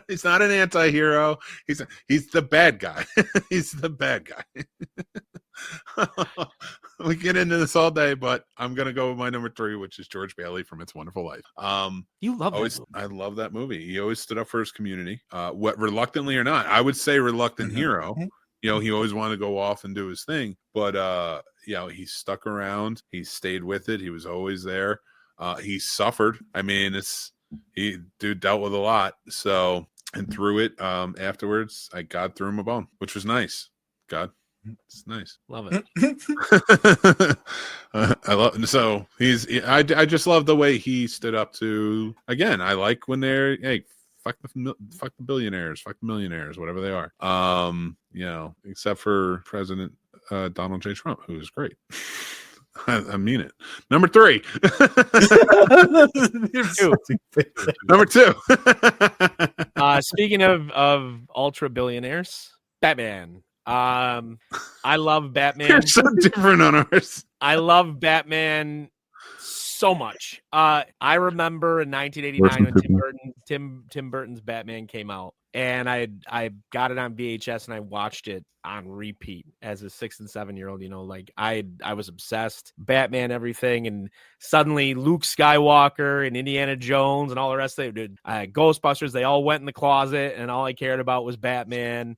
He's not an anti-hero. He's the bad guy. He's the bad guy. We get into this all day, but I'm gonna go with my number 3, which is George Bailey from It's a Wonderful Life. You love that movie. I love that movie. He always stood up for his community, what reluctantly or not. I would say reluctant hero. He always wanted to go off and do his thing, but he stuck around. He stayed with it. He was always there. He suffered. I mean, dude dealt with a lot. So, and through it, afterwards, God threw him a bone, which was nice. God, it's nice. Love it. I love. So I just love the way he stood up to. Again, I like when they're fuck the billionaires, fuck the millionaires, whatever they are. Except for President Donald J. Trump, who is great. I mean it. Number 3. Number 2. Speaking of ultra billionaires, Batman. I love Batman. You're so different on ours. I love Batman so much. I remember in 1989 when Tim Burton's Batman came out, and I got it on VHS and I watched it on repeat as a 6 and 7 year old. I was obsessed. Batman, everything, and suddenly Luke Skywalker and Indiana Jones and all the rest of it, Ghostbusters, they all went in the closet, and all I cared about was Batman.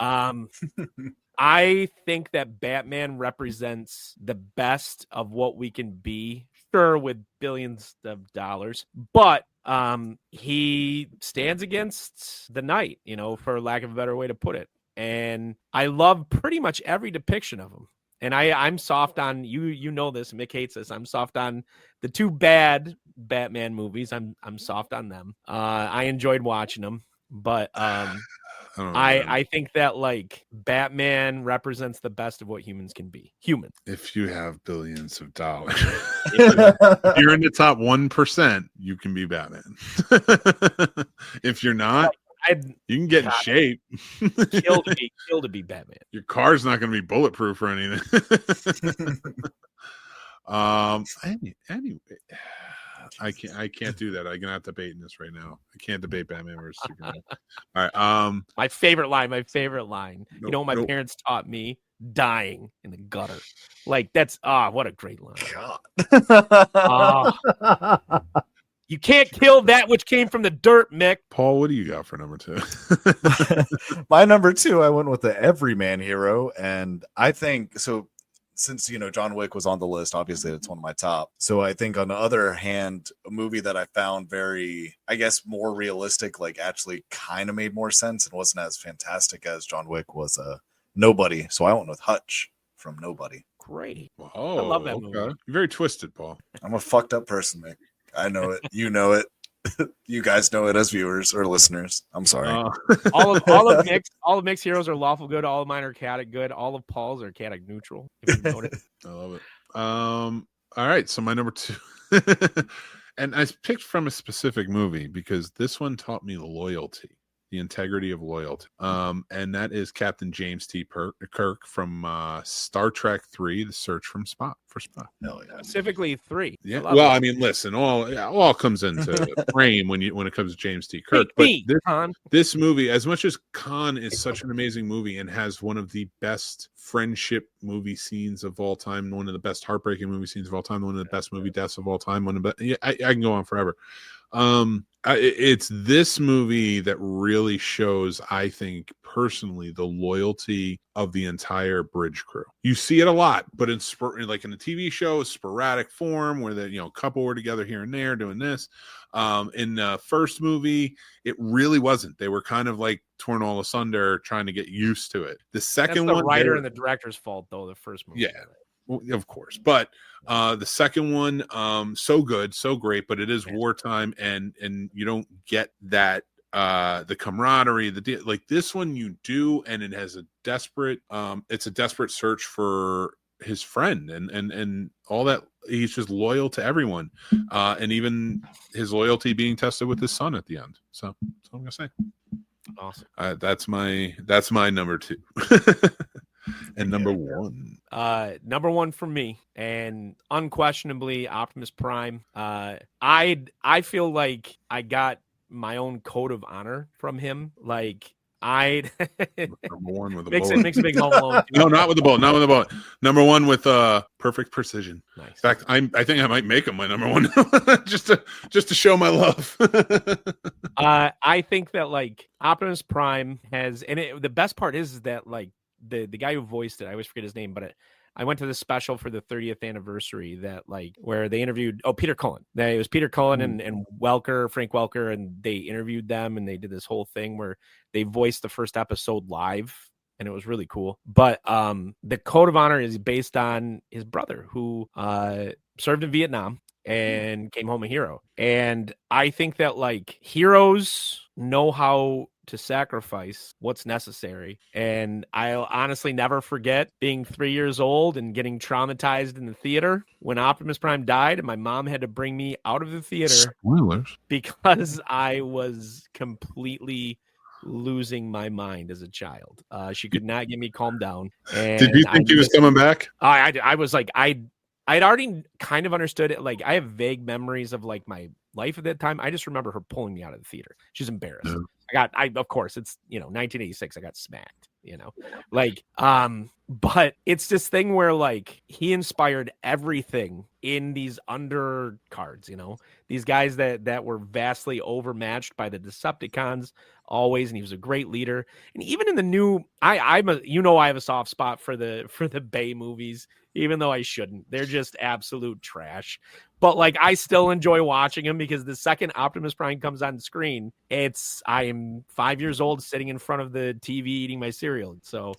I think that Batman represents the best of what we can be, sure, with billions of dollars, but he stands against the night, for lack of a better way to put it. And I love pretty much every depiction of him. And I'm soft on you know this. Mick hates this. I'm soft on the 2 bad Batman movies. I'm soft on them. I enjoyed watching them, but I think that Batman represents the best of what humans can be. Human. If you have billions of dollars, if you're in the top 1%, you can be Batman. If you're not, You can get in shape. Kill to be Batman. Your car's not going to be bulletproof or anything. Anyway, I can't do that. I'm gonna have to debate in this right now. I can't debate Batman versus Superman. All right. My favorite line. Nope, You know what my parents taught me? Dying in the gutter. Like that's what a great line. God. You can't kill that which came from the dirt, Mick. Paul, what do you got for number 2? My number 2, I went with the everyman hero, and I think so. Since John Wick was on the list, obviously that's one of my top. So I think on the other hand, a movie that I found very, I guess, more realistic, like actually kind of made more sense and wasn't as fantastic as John Wick was Nobody. So I went with Hutch from Nobody. Great. Oh, I love that movie. You're very twisted, Paul. I'm a fucked up person, Mick. I know it. You know it. You guys know it as viewers or listeners. I'm sorry. All of Mick's heroes are lawful good. All of mine are chaotic good. All of Paul's are chaotic neutral. If you notice. I love it. All right. So my number 2, and I picked from a specific movie because this one taught me loyalty, the integrity of loyalty. And that is Captain James T. Kirk from Star Trek 3: The Search for Spock. No, yeah. Specifically 3. Yeah. Well, I mean, listen, all comes into frame when it comes to James T. Kirk. But this movie, as much as Khan is such an amazing movie and has one of the best friendship movie scenes of all time, one of the best heartbreaking movie scenes of all time, one of the best movie deaths of all time, I can go on forever. It's this movie that really shows, I think personally, the loyalty of the entire bridge crew. You see it a lot, but like in a TV show, sporadic form where the couple were together here and there doing this. In the first movie, it really wasn't. They were kind of like torn all asunder, trying to get used to it. The second one, the writer and the director's fault, though. The first movie, yeah. Well, of course, but the second one, so good, so great, but it is wartime, and you don't get that the camaraderie, like this one you do, and it has it's a desperate search for his friend, and all that. He's just loyal to everyone, and even his loyalty being tested with his son at the end. So that's what I'm gonna say. Awesome. That's my number 2. And number 1. Number 1 for me, and unquestionably Optimus Prime. I feel like I got my own code of honor from him. Like number 1 with a makes bullet. Makes a big home alone. No, not with the bullet. Not with the bullet. Number 1 with perfect precision. Nice. In fact, I think I might make him my number 1 just to show my love. I think that like Optimus Prime has, and the best part is that like the guy who voiced it, I always forget his name, but I went to this special for the 30th anniversary that like where they interviewed Peter Cullen. It was Peter Cullen and Frank Welker, and they interviewed them, and they did this whole thing where they voiced the first episode live, and it was really cool. But the code of honor is based on his brother who served in Vietnam and came home a hero. And I think that like heroes know how to sacrifice what's necessary. And I'll honestly never forget being 3 years old and getting traumatized in the theater when Optimus Prime died, and my mom had to bring me out of the theater. Spoilers. Because I was completely losing my mind as a child. She could not get me calmed down. And did you think he was coming back? I was like, I'd already kind of understood it. Like I have vague memories of like my life at that time. I just remember her pulling me out of the theater. She's embarrassed. Yeah. Of course it's 1986. I got smacked, but it's this thing where like he inspired everything in these undercards, these guys that were vastly overmatched by the Decepticons always. And he was a great leader. And even in the new, I have a soft spot for the Bay movies, even though I shouldn't. They're just absolute trash. But like I still enjoy watching them because the second Optimus Prime comes on screen, I am 5 years old sitting in front of the TV eating my cereal. So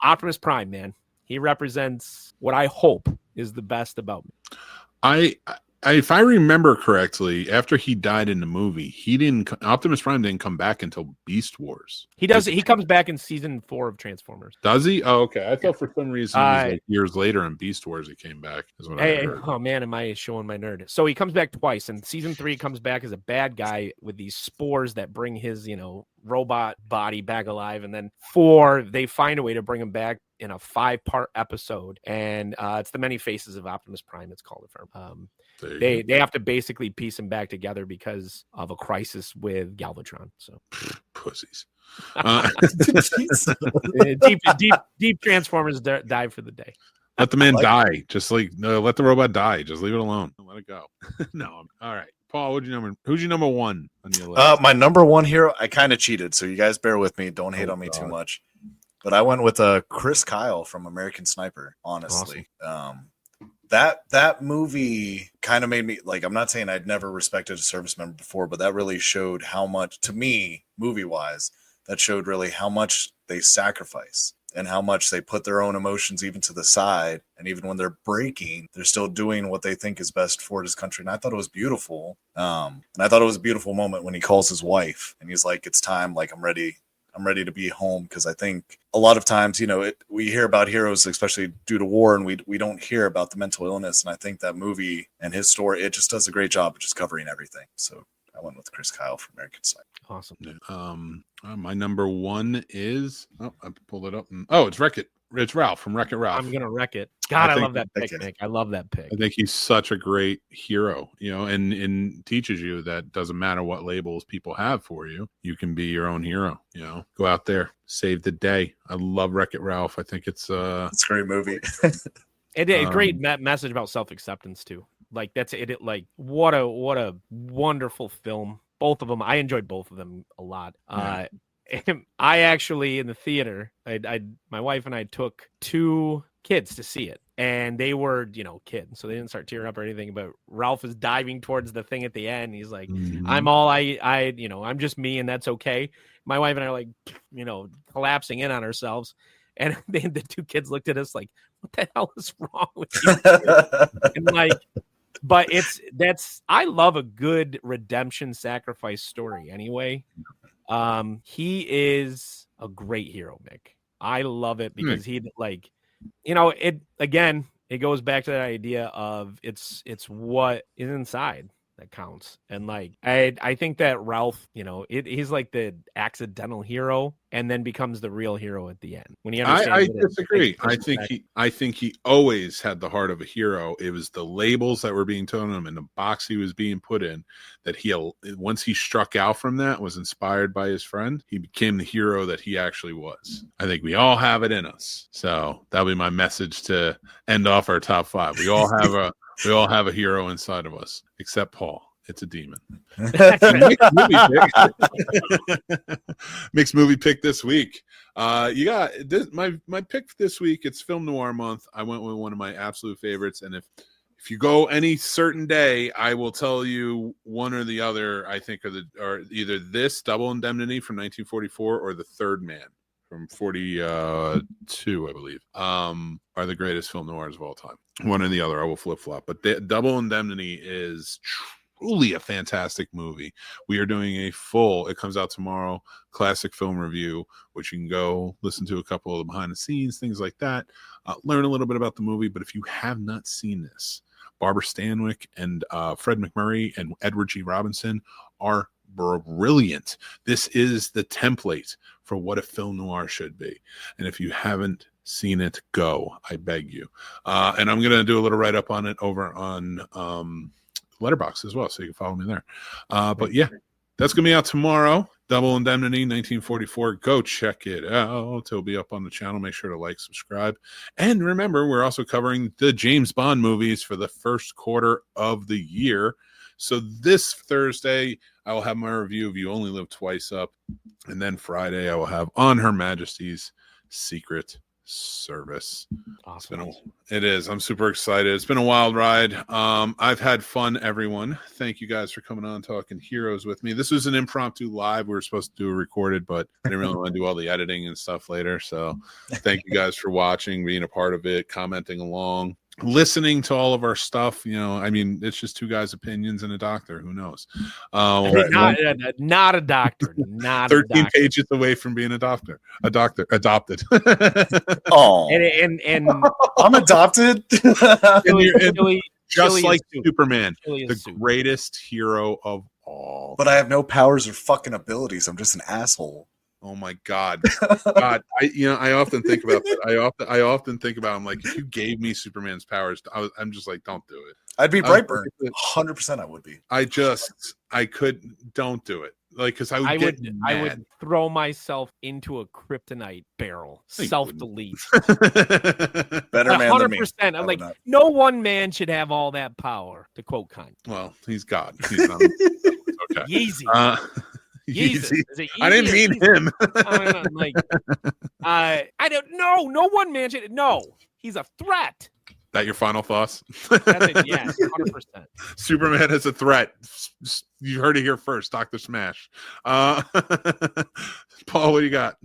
Optimus Prime, man, he represents what I hope is the best about me. if I remember correctly, after he died in the movie, Optimus Prime didn't come back until Beast Wars. He does. He comes back in season 4 of Transformers. Does he? Oh, okay. I thought for some reason it was like years later in Beast Wars he came back. Is what I heard. Oh man, am I showing my nerd? So he comes back twice. In season 3, he comes back as a bad guy with these spores that bring his, robot body back alive. And then 4, they find a way to bring him back in a 5-part episode, and it's the Many Faces of Optimus Prime. It's called They have to basically piece him back together because of a crisis with Galvatron. So pussies. Deep Transformers dive for the day. Let the man die. Just let the robot die. Just leave it alone. Let it go. No. All right. Paul, who's your number 1 on your list? My number 1 hero, I kind of cheated, so you guys bear with me. Don't hate on me too much. But I went with Chris Kyle from American Sniper, honestly. Awesome. That movie kind of made me, like, I'm not saying I'd never respected a service member before, but that really showed how much, to me, movie-wise, that showed really how much they sacrifice and how much they put their own emotions even to the side. And even when they're breaking, they're still doing what they think is best for his country. And I thought it was beautiful. And I thought it was a beautiful moment when he calls his wife and he's like, it's time, like, I'm ready to be home. Because I think a lot of times, we hear about heroes, especially due to war, and we don't hear about the mental illness. And I think that movie and his story, it just does a great job of just covering everything. So I went with Chris Kyle from American Sniper. Awesome. My number 1 is, I pulled it up. It's Wreck-It. It's Ralph from Wreck-It Ralph. I'm gonna wreck it. God, I love that pick, Nick. I love that pick. I think he's such a great hero, and teaches you that doesn't matter what labels people have for you. You can be your own hero, Go out there, save the day. I love Wreck-It Ralph. I think it's a great movie. A great message about self-acceptance too. Like that's it. Like what a wonderful film. Both of them. I enjoyed both of them a lot. Yeah. I actually, in the theater, my wife and I took 2 kids to see it, and they were, kids, so they didn't start tearing up or anything. But Ralph is diving towards the thing at the end. He's like, I'm just me, and that's okay. My wife and I are like, collapsing in on ourselves. And the 2 kids looked at us like, what the hell is wrong with you? And but I love a good redemption sacrifice story anyway. He is a great hero, Mick. I love it because it goes back to that idea of it's what is inside that counts. And I think that Ralph, he's like the accidental hero and then becomes the real hero at the end. When he understands, I disagree. I think he always had the heart of a hero. It was the labels that were being told him and the box he was being put in that once he struck out from that, was inspired by his friend, he became the hero that he actually was. I think we all have it in us. So that'll be my message to end off our top 5. We all have a hero inside of us, except Paul. It's a demon. Mick's movie pick this week. You got this, my pick this week. It's Film Noir month. I went with one of my absolute favorites, and if you go any certain day, I will tell you one or the other. I think are either this Double Indemnity from 1944 or The Third Man from 42, I believe, are the greatest film noirs of all time. One or the other, I will flip-flop. But Double Indemnity is truly a fantastic movie. We are doing it comes out tomorrow, classic film review, which you can go listen to a couple of the behind the scenes, things like that, learn a little bit about the movie. But if you have not seen this, Barbara Stanwyck and Fred McMurray and Edward G. Robinson are brilliant. This is the template for what a film noir should be. And if you haven't seen it, go, I beg you. And I'm going to do a little write-up on it over on Letterboxd as well, so you can follow me there. But yeah, that's going to be out tomorrow. Double Indemnity 1944. Go check it out. It'll be up on the channel. Make sure to like, subscribe. And remember, we're also covering the James Bond movies for the first quarter of the year. So this Thursday, I will have my review of You Only Live Twice up. And then Friday, I will have On Her Majesty's Secret Service. Awesome. It is. I'm super excited. It's been a wild ride. I've had fun, everyone. Thank you guys for coming on, talking heroes with me. This was an impromptu live. We were supposed to do a recorded, but I didn't really want to do all the editing and stuff later. So thank you guys for watching, being a part of it, commenting along. listening to all of our stuff. I mean, it's just two guys' opinions and a doctor. Who knows? Not a doctor. Not 13 a doctor. pages away from being a doctor. Adopted. Oh, and I'm adopted. Just like Superman, the greatest hero of all. But I have no powers or fucking abilities. I'm just an asshole. Oh my God. God, I often think about that. I often think about, I'm like, if you gave me Superman's powers, I'm just like, don't do it. I'd be Brightburn. 100% I would be. I couldn't, don't do it. Like, because I would throw myself into a kryptonite barrel, self-delete. Better man than me. 100%. I'm like, no one man should have all that power, to quote Kanye. Well, he's God. He's not. Okay. Yeezy. Yeezy. I didn't mean him. I don't know. No one man should. No, he's a threat. That your final thoughts? Yes, 100%. Superman is a threat. You heard it here first, Dr. Smash. Paul, what do you got?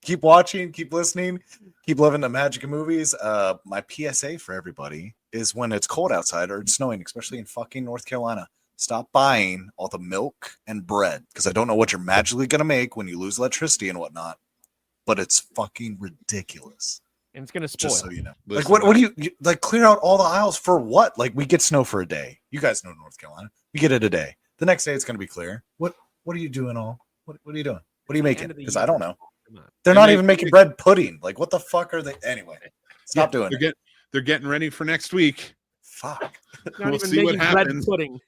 Keep watching, keep listening, keep loving the magic of movies. My PSA for everybody is when it's cold outside or it's snowing, especially in fucking North Carolina, stop buying all the milk and bread, because I don't know what you're magically going to make when you lose electricity and whatnot, but it's fucking ridiculous. And it's going to spoil. Just so you know. Like, what do you like, clear out all the aisles for what? Like, we get snow for a day. You guys know North Carolina. We get it a day. The next day it's going to be clear. What are you doing all? What are you doing? What are you making? Because I don't know. They're not even making bread pudding. Like, what the fuck are they? Anyway, stop doing it. They're getting ready for next week. Fuck. We'll see what happens. Pudding.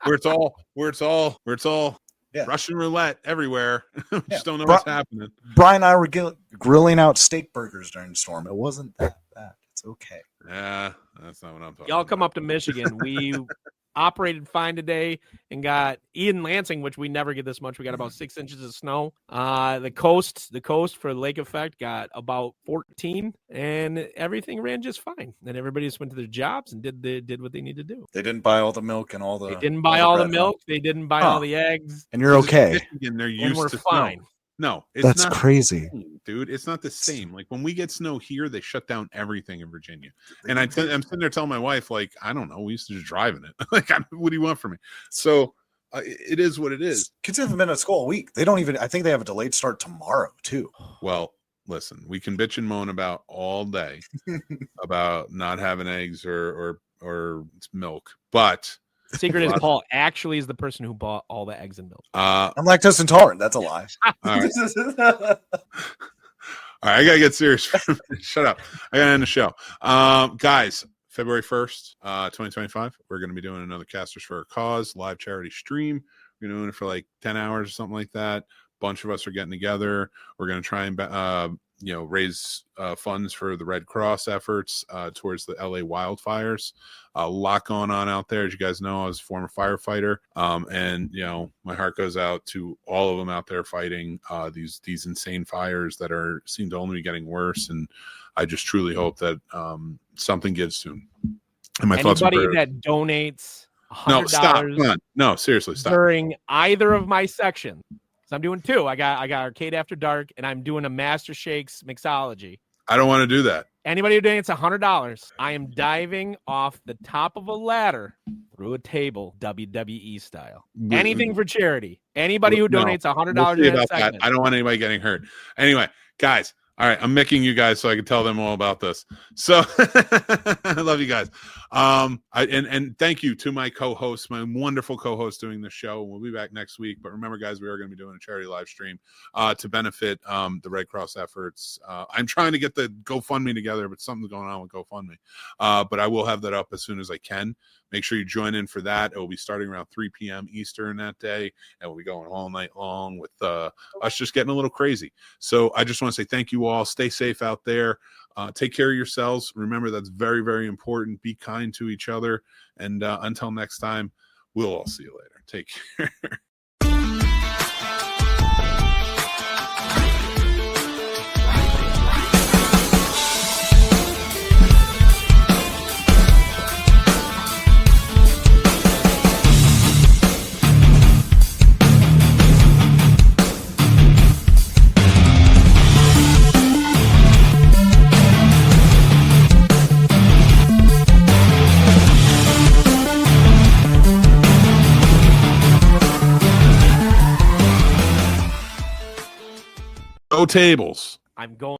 where it's all Russian roulette everywhere. We just don't know what's happening. Brian and I were grilling out steak burgers during the storm. It wasn't that bad. It's okay. Yeah, that's not what I'm talking Y'all about. come up to Michigan. We operated fine today and got in Lansing, which we never get this much. We got about 6 inches of snow. The coast for lake effect got about 14, and everything ran just fine. And everybody just went to their jobs and did what they need to do. They didn't buy all the milk and all the. They didn't buy all the milk. They didn't buy all the eggs. And you're okay. They're used we're to fine. Snow. No, that's not crazy, dude. It's not the same. Like, when we get snow here, they shut down everything in Virginia. And I'm sitting there telling my wife, like, I don't know, we used to just drive in it. Like, what do you want from me? So it is what it is. Kids haven't been at school a week. They don't even. I think they have a delayed start tomorrow too. Well, listen, we can bitch and moan about all day about not having eggs or milk, but. The secret is Paul actually is the person who bought all the eggs and milk. I'm lactose intolerant. That's a lie. All right. All right, I gotta get serious. Shut up. I gotta end the show. Guys, February 1st, 2025, we're gonna be doing another Casters for a Cause live charity stream. We're doing it for like 10 hours or something like that. Bunch of us are getting together. We're gonna try and raise funds for the Red Cross efforts towards the LA wildfires. A lot going on out there. As you guys know, I was a former firefighter, and my heart goes out to all of them out there fighting these insane fires that seem to only be getting worse. And I just truly hope that something gives soon. And my thoughts. Anybody that donates $100. No, stop. Come on. No, seriously, stop. During either of my sections. So I'm doing two. I got Arcade After Dark, and I'm doing a Master Shakes mixology. I don't want to do that. Anybody who donates $100, I am diving off the top of a ladder through a table, WWE style. Anything for charity. Anybody who donates $100 in that segment. I don't want anybody getting hurt. Anyway, guys. All right, I'm micking you guys so I can tell them all about this. So I love you guys. And thank you to my co-host, my wonderful co-host doing the show. We'll be back next week. But remember, guys, we are going to be doing a charity live stream to benefit the Red Cross efforts. I'm trying to get the GoFundMe together, but something's going on with GoFundMe. But I will have that up as soon as I can. Make sure you join in for that. It will be starting around 3 p.m. Eastern that day, and we'll be going all night long with us just getting a little crazy. So I just want to say thank you all. Stay safe out there. Take care of yourselves. Remember, that's very, very important. Be kind to each other. And until next time, we'll all see you later. Take care. Go Tables. I'm going